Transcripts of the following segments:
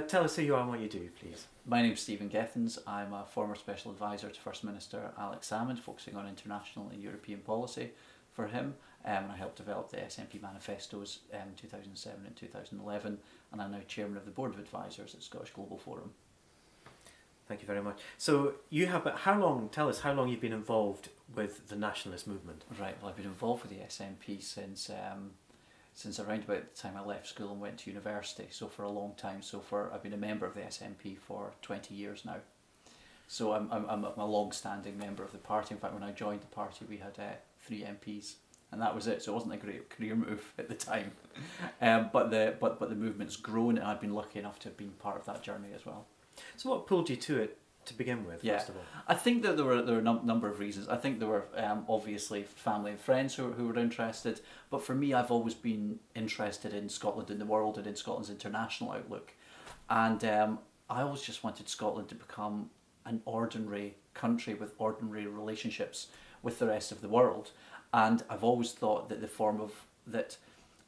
Tell us who you are and what you do, please. My name's Stephen Gethins. I'm a former special advisor to First Minister Alex Salmond, focusing on international and European policy for him. I helped develop the SNP manifestos in 2007 and 2011, and I'm now chairman of the board of advisors at Scottish Global Forum. Thank you very much. So you have, tell us how long you've been involved with the nationalist movement. Right, well, I've been involved with the SNP since around about the time I left school and went to university, so for a long time. I've been a member of the SNP for 20 years now. So I'm a long-standing member of the party. In fact, when I joined the party, we had 3 MPs, and that was it. So it wasn't a great career move at the time, but the movement's grown, and I've been lucky enough to have been part of that journey as well. So what pulled you to it to begin with, first of all? I think that there were a number of reasons. I think there were obviously family and friends who were interested, but for me, I've always been interested in Scotland and the world and in Scotland's international outlook. And I always just wanted Scotland to become an ordinary country with ordinary relationships with the rest of the world. And I've always thought that the form of that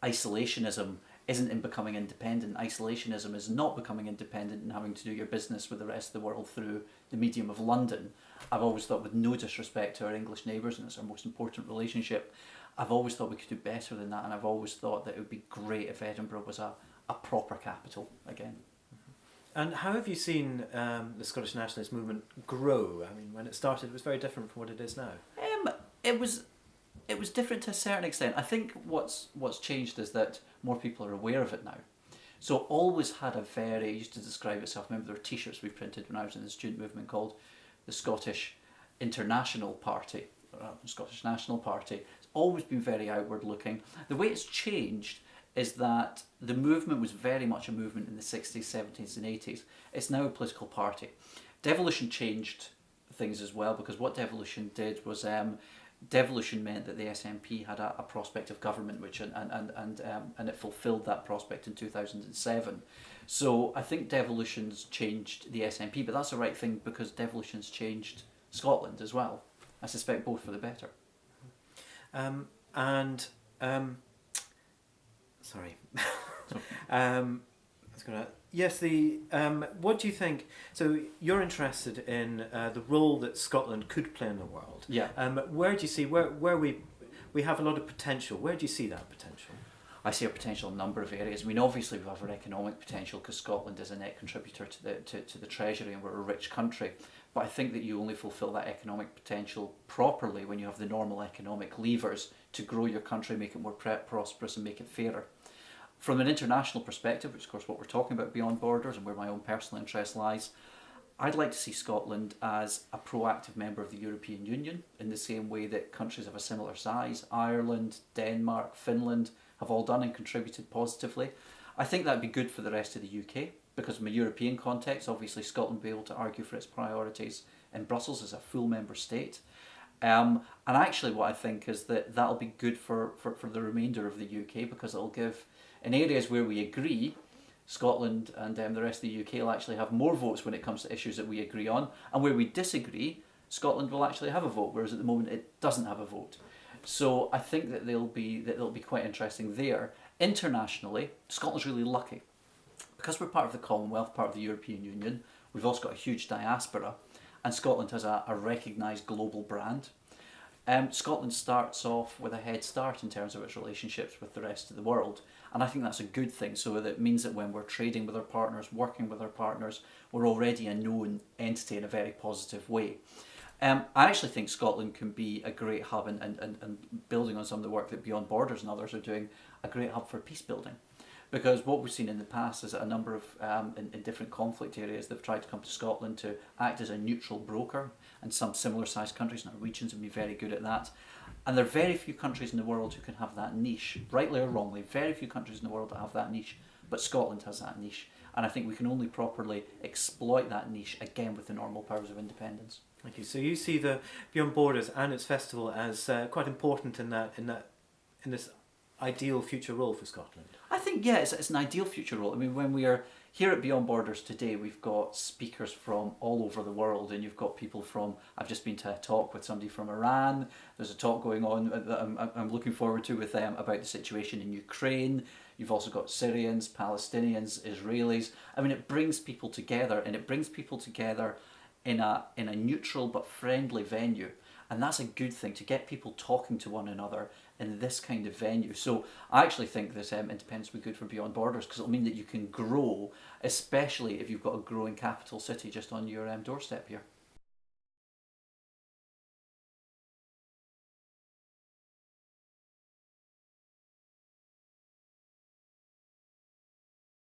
isolationism isn't in becoming independent. Isolationism is not becoming independent and having to do your business with the rest of the world through the medium of London. I've always thought, with no disrespect to our English neighbours, and it's our most important relationship, I've always thought we could do better than that, and I've always thought that it would be great if Edinburgh was a proper capital again. And how have you seen the Scottish nationalist movement grow? I mean, when it started, it was very different from what it is now. It was different to a certain extent. I think what's changed is that more people are aware of it now. So always had it used to describe itself, remember there were t-shirts we printed when I was in the student movement called the Scottish International Party, or Scottish National Party. It's always been very outward looking. The way it's changed is that the movement was very much a movement in the 60s, 70s and 80s. It's now a political party. Devolution changed things as well, because what devolution did was devolution meant that the SNP had a prospect of government, which and it fulfilled that prospect in 2007. So I think devolution's changed the SNP, but that's the right thing, because devolution's changed Scotland as well. I suspect both for the better. Sorry. What do you think? So you're interested in the role that Scotland could play in the world. Yeah. Where do you see where we have a lot of potential? Where do you see that potential? I see a potential in a number of areas. I mean, obviously we have our economic potential, because Scotland is a net contributor to the Treasury, and we're a rich country. But I think that you only fulfil that economic potential properly when you have the normal economic levers to grow your country, make it more prosperous and make it fairer. From an international perspective, which is of course what we're talking about beyond borders and where my own personal interest lies, I'd like to see Scotland as a proactive member of the European Union, in the same way that countries of a similar size, Ireland, Denmark, Finland, have all done and contributed positively. I think that'd be good for the rest of the UK, because from a European context, obviously Scotland will be able to argue for its priorities in Brussels as a full member state. And actually what I think is that that'll be good for the remainder of the UK, because it'll give, in areas where we agree, Scotland and the rest of the UK will actually have more votes when it comes to issues that we agree on, and where we disagree, Scotland will actually have a vote, whereas at the moment it doesn't have a vote. So I think that it'll be quite interesting there. Internationally, Scotland's really lucky, because we're part of the Commonwealth, part of the European Union. We've also got a huge diaspora, and Scotland has a recognised global brand. Scotland starts off with a head start in terms of its relationships with the rest of the world, and I think that's a good thing. So that means that when we're trading with our partners, working with our partners, we're already a known entity in a very positive way. I actually think Scotland can be a great hub, and building on some of the work that Beyond Borders and others are doing, a great hub for peace building. Because what we've seen in the past is that a number of, in different conflict areas, they've tried to come to Scotland to act as a neutral broker, and some similar sized countries, Norwegians, have been very good at that. And there are very few countries in the world who can have that niche, rightly or wrongly, very few countries in the world that have that niche, but Scotland has that niche. And I think we can only properly exploit that niche, again, with the normal powers of independence. Thank you. So you see the Beyond Borders and its festival as quite important in this ideal future role for Scotland? I think, yeah, it's an ideal future role. I mean, when we are here at Beyond Borders today, we've got speakers from all over the world, and you've got people from, I've just been to a talk with somebody from Iran, there's a talk going on that I'm looking forward to with them about the situation in Ukraine. You've also got Syrians, Palestinians, Israelis. I mean, it brings people together, and it brings people together in a neutral but friendly venue. And that's a good thing, to get people talking to one another in this kind of venue. So I actually think that independence will be good for Beyond Borders, because it'll mean that you can grow, especially if you've got a growing capital city just on your doorstep here.